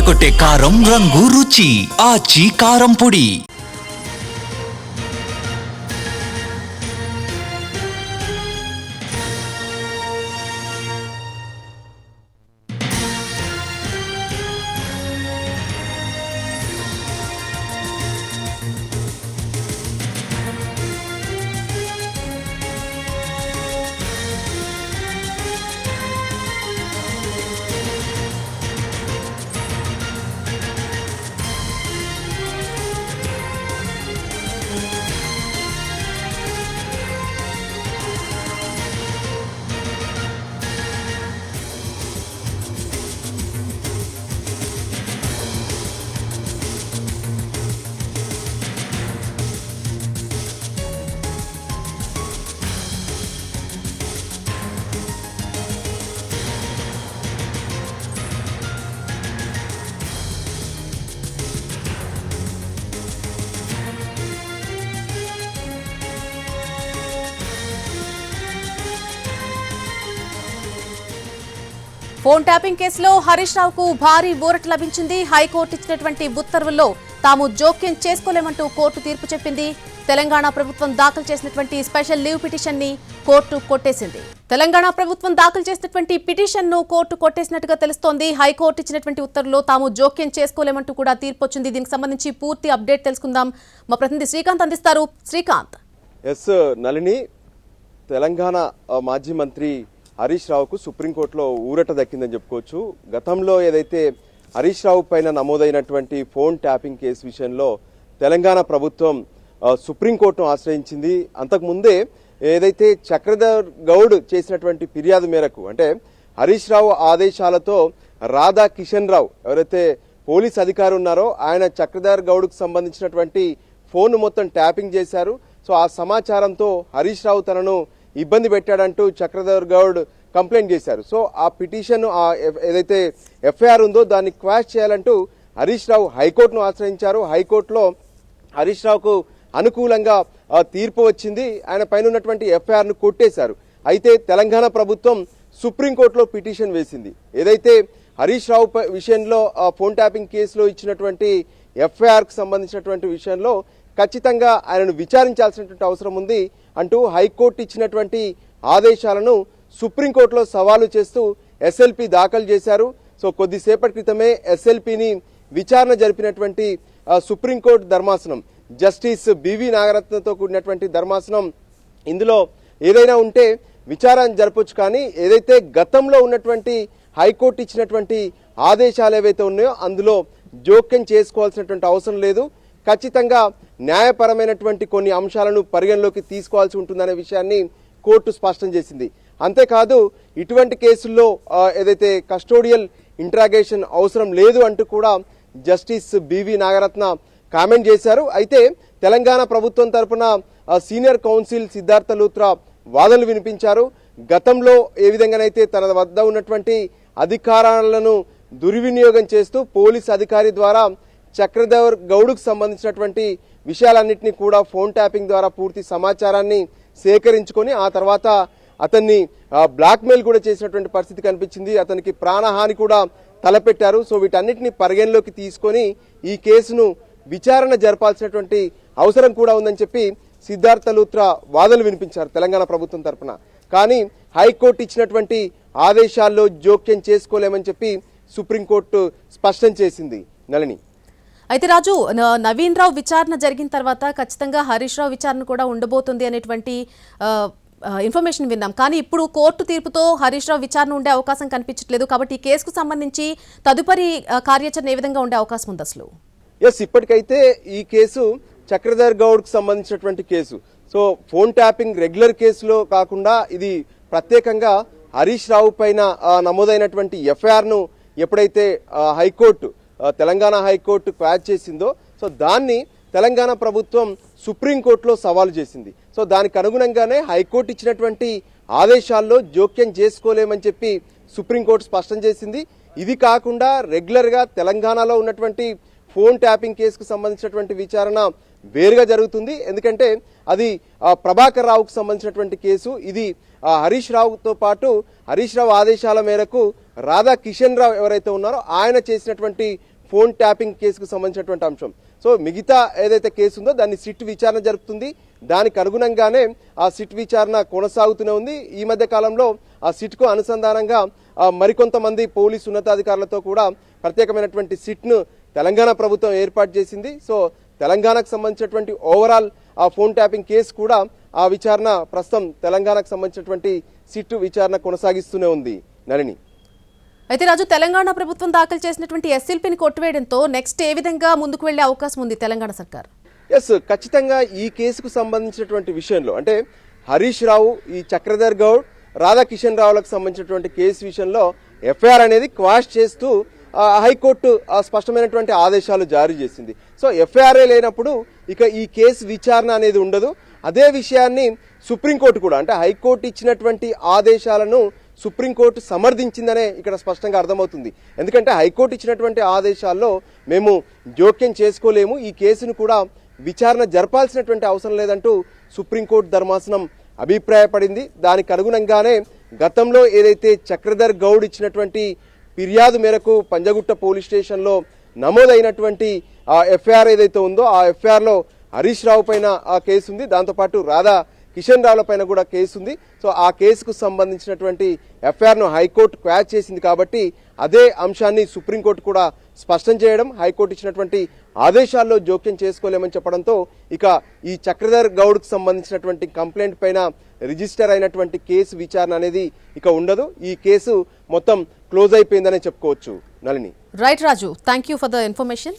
అదరగొట్టే కారం రంగు రుచి ఆచి కారం పొడి. ఫోన్ ట్యాపింగ్ కేసులో హరీష్ రావుకు భారీ ఊరట లభించింది. హైకోర్టు ఇచ్చినటువంటి ఉత్తర్వుల్లో తాము జోక్యం చేసుకోలేమంటూ కోర్టు తీర్పు చెప్పింది. తెలంగాణ ప్రభుత్వం దాఖలు చేసినటువంటి స్పెషల్ లీవ్ పిటిషన్ ని కోర్టు కొట్టేసింది. తెలంగాణ ప్రభుత్వం దాఖలు చేసినటువంటి పిటిషన్ ను కోర్టు కొట్టేసినట్టుగా తెలుస్తోంది. హైకోర్టు ఇచ్చినటువంటి ఉత్తర్వుల్లో తాము జోక్యం చేసుకోలేమంటూ కూడా తీర్పు వచ్చింది. దీనికి సంబంధించి పూర్తి అప్డేట్ తెలుసుకుందాం. మా ప్రతినిధి శ్రీకాంత్ అందిస్తారు. శ్రీకాంత్. నళిని, తెలంగాణ మాజీ మంత్రి హరీష్ రావుకు సుప్రీంకోర్టులో ఊరట దక్కిందని చెప్పుకోవచ్చు. గతంలో ఏదైతే హరీష్ రావు పైన నమోదైనటువంటి ఫోన్ ట్యాపింగ్ కేసు విషయంలో తెలంగాణ ప్రభుత్వం సుప్రీంకోర్టును ఆశ్రయించింది. అంతకుముందే ఏదైతే చక్రధర్ గౌడ్ చేసినటువంటి ఫిర్యాదు మేరకు, అంటే హరీష్ రావు ఆదేశాలతో రాధా కిషన్ రావు ఎవరైతే పోలీస్ అధికారి ఉన్నారో ఆయన చక్రధర్ గౌడ్కు సంబంధించినటువంటి ఫోన్ మొత్తం ట్యాపింగ్ చేశారు. సో ఆ సమాచారంతో హరీష్ రావు తనను ఇబ్బంది పెట్టాడంటూ చక్రధర్ గౌడ్ కంప్లైంట్ చేశారు. సో ఆ పిటిషన్ ఏదైతే ఎఫ్ఐఆర్ ఉందో దాన్ని క్వాష్ చేయాలంటూ హరీష్ రావు హైకోర్టును ఆశ్రయించారు. హైకోర్టులో హరీష్ రావుకు అనుకూలంగా తీర్పు వచ్చింది. ఆయన పైన ఉన్నటువంటి ఎఫ్ఐఆర్ ను కొట్టేశారు. అయితే తెలంగాణ ప్రభుత్వం సుప్రీంకోర్టులో పిటిషన్ వేసింది. ఏదైతే హరీష్ రావు విషయంలో ఫోన్ ట్యాపింగ్ కేసులో ఇచ్చినటువంటి ఎఫ్ఐఆర్ కు సంబంధించినటువంటి విషయంలో ఖచ్చితంగా ఆయనను విచారించాల్సినటువంటి అవసరం ఉంది అంటూ హైకోర్టు ఇచ్చినటువంటి ఆదేశాలను సుప్రీంకోర్టులో సవాలు చేస్తూ ఎస్ఎల్పి దాఖలు చేశారు. సో కొద్దిసేపటి క్రితమే ఎస్ఎల్పిని విచారణ జరిపినటువంటి సుప్రీంకోర్టు ధర్మాసనం జస్టిస్ బివి నాగరత్నతో కూడినటువంటి ధర్మాసనం ఇందులో ఏదైనా ఉంటే విచారణ జరపొచ్చు, కానీ ఏదైతే గతంలో ఉన్నటువంటి హైకోర్టు ఇచ్చినటువంటి ఆదేశాలు ఏవైతే ఉన్నాయో అందులో జోక్యం చేసుకోవాల్సినటువంటి అవసరం లేదు, ఖచ్చితంగా న్యాయపరమైనటువంటి కొన్ని అంశాలను పరిగణలోకి తీసుకోవాల్సి ఉంటుందనే విషయాన్ని కోర్టు స్పష్టం చేసింది. అంతేకాదు ఇటువంటి కేసుల్లో ఏదైతే కస్టోడియల్ ఇంట్రాగేషన్ అవసరం లేదు అంటూ కూడా జస్టిస్ బివి నాగరత్న కామెంట్ చేశారు. అయితే తెలంగాణ ప్రభుత్వం తరఫున సీనియర్ కౌన్సిల్ సిద్ధార్థ లూత్రా వాదనలు వినిపించారు. గతంలో ఏ విధంగానైతే తన వద్ద ఉన్నటువంటి అధికారాలను దుర్వినియోగం చేస్తూ పోలీస్ అధికారి ద్వారా చక్రధర్ గౌడ్కు సంబంధించినటువంటి విషయాలన్నింటినీ కూడా ఫోన్ ట్యాపింగ్ ద్వారా పూర్తి సమాచారాన్ని సేకరించుకొని ఆ తర్వాత అతన్ని బ్లాక్మెయిల్ కూడా చేసినటువంటి పరిస్థితి కనిపించింది. అతనికి ప్రాణహాని కూడా తలపెట్టారు. సో వీటన్నిటిని పరిగణలోకి తీసుకొని ఈ కేసును విచారణ జరపాల్సినటువంటి అవసరం కూడా ఉందని చెప్పి సిద్ధార్థ లూత్రా వాదనలు వినిపించారు తెలంగాణ ప్రభుత్వం తరఫున. కానీ హైకోర్టు ఇచ్చినటువంటి ఆదేశాల్లో జోక్యం చేసుకోలేమని చెప్పి సుప్రీంకోర్టు స్పష్టం చేసింది. నళిని, అయితే రాజు, నవీన్ రావు విచారణ జరిగిన తర్వాత ఖచ్చితంగా హరీష్ రావు విచారణ కూడా ఉండబోతుంది అనేటువంటి ఇన్ఫర్మేషన్ విన్నాం. కానీ ఇప్పుడు కోర్టు తీర్పుతో హరీష్ రావు విచారణ ఉండే అవకాశం కనిపించట్లేదు. కాబట్టి ఈ కేసుకు సంబంధించి తదుపరి కార్యాచరణ ఏ విధంగా ఉండే అవకాశం ఉంది అసలు? ఇప్పటికైతే ఈ కేసు చక్రధర్ గౌడ్కు సంబంధించినటువంటి case. So phone tapping regular కేసులో కాకుండా ఇది ప్రత్యేకంగా హరీష్ రావు పైన నమోదైనటువంటి ఎఫ్ఐఆర్ ను ఎప్పుడైతే హైకోర్టు తెలంగాణ హైకోర్టు క్వాష్ చేసిందో సో దాన్ని తెలంగాణ ప్రభుత్వం సుప్రీంకోర్టులో సవాలు చేసింది. సో దానికి అనుగుణంగానే హైకోర్టు ఇచ్చినటువంటి ఆదేశాల్లో జోక్యం చేసుకోలేమని చెప్పి సుప్రీంకోర్టు స్పష్టం చేసింది. ఇది కాకుండా రెగ్యులర్ గా తెలంగాణలో ఉన్నటువంటి ఫోన్ ట్యాపింగ్ కేసుకు సంబంధించినటువంటి విచారణ వేరుగా జరుగుతుంది. ఎందుకంటే అది ప్రభాకర్ రావుకు సంబంధించినటువంటి కేసు. ఇది హరీష్ రావుతో పాటు హరీష్ రావు ఆదేశాల మేరకు రాధా కిషన్ రావు ఎవరైతే ఉన్నారో ఆయన చేసినటువంటి ఫోన్ ట్యాపింగ్ కేసుకు సంబంధించినటువంటి అంశం. సో మిగతా ఏదైతే కేసు ఉందో దాన్ని సిట్ విచారణ జరుపుతుంది. దానికి అనుగుణంగానే ఆ సిట్ విచారణ కొనసాగుతూనే ఉంది. ఈ మధ్య కాలంలో ఆ సిట్కు అనుసంధానంగా మరికొంతమంది పోలీసు ఉన్నతాధికారులతో కూడా ప్రత్యేకమైనటువంటి సిట్ను తెలంగాణ ప్రభుత్వం ఏర్పాటు చేసింది. సో తెలంగాణకు సంబంధించినటువంటి ఓవరాల్ ఆ ఫోన్ ట్యాపింగ్ కేసు కూడా ఆ విచారణ ప్రస్తుతం తెలంగాణకు సంబంధించినటువంటి సిట్ విచారణ కొనసాగిస్తూనే ఉంది. నళిని, అయితే రాజు, తెలంగాణ ప్రభుత్వం దాఖలు చేసినటువంటి ఎస్ఎల్పీని కొట్టివేయడంతో నెక్స్ట్ ఏ విధంగా ముందుకు వెళ్లే అవకాశం ఉంది తెలంగాణ సర్కార్? ఎస్, ఖచ్చితంగా ఈ కేసుకు సంబంధించినటువంటి విషయంలో అంటే హరీష్ రావు, ఈ చక్రధర్ గౌడ్, రాధాకిషన్ రావులకు సంబంధించినటువంటి కేసు విషయంలో ఎఫ్ఐఆర్ అనేది క్వాష్ చేస్తూ హైకోర్టు స్పష్టమైనటువంటి ఆదేశాలు జారీ చేసింది. సో ఎఫ్ఐఆర్ఏ లేనప్పుడు ఇక ఈ కేసు విచారణ అనేది ఉండదు. అదే విషయాన్ని సుప్రీంకోర్టు కూడా అంటే హైకోర్టు ఇచ్చినటువంటి ఆదేశాలను సుప్రీంకోర్టు సమర్థించిందనే ఇక్కడ స్పష్టంగా అర్థమవుతుంది. ఎందుకంటే హైకోర్టు ఇచ్చినటువంటి ఆదేశాల్లో మేము జోక్యం చేసుకోలేము, ఈ కేసును కూడా విచారణ జరపాల్సినటువంటి అవసరం లేదంటూ సుప్రీంకోర్టు ధర్మాసనం అభిప్రాయపడింది. దానికి అనుగుణంగానే గతంలో ఏదైతే చక్రధర్ గౌడ్ ఇచ్చినటువంటి ఫిర్యాదు మేరకు పంజగుట్ట పోలీస్ స్టేషన్లో నమోదైనటువంటి ఆ ఎఫ్ఐఆర్ ఏదైతే ఉందో ఆ ఎఫ్ఐఆర్లో హరీష్ రావు పైన ఆ కేసు ఉంది, దాంతోపాటు రాధా కిషన్ రావుల పైన కూడా కేసు ఉంది. సో ఆ కేసుకు సంబంధించినటువంటి ఎఫ్ఐఆర్ను హైకోర్టు క్వాష్ చేసింది కాబట్టి అదే అంశాన్ని సుప్రీంకోర్టు కూడా స్పష్టం చేయడం, హైకోర్టు ఇచ్చినటువంటి ఆదేశాల్లో జోక్యం చేసుకోలేమని చెప్పడంతో ఇక ఈ చక్రధర్ గౌడ్కు సంబంధించినటువంటి కంప్లైంట్ పైన రిజిస్టర్ అయినటువంటి కేసు విచారణ అనేది ఇక ఉండదు. ఈ కేసు మొత్తం క్లోజ్ అయిపోయిందనే చెప్పుకోవచ్చు. Nalini, right Raju, thank you for the information.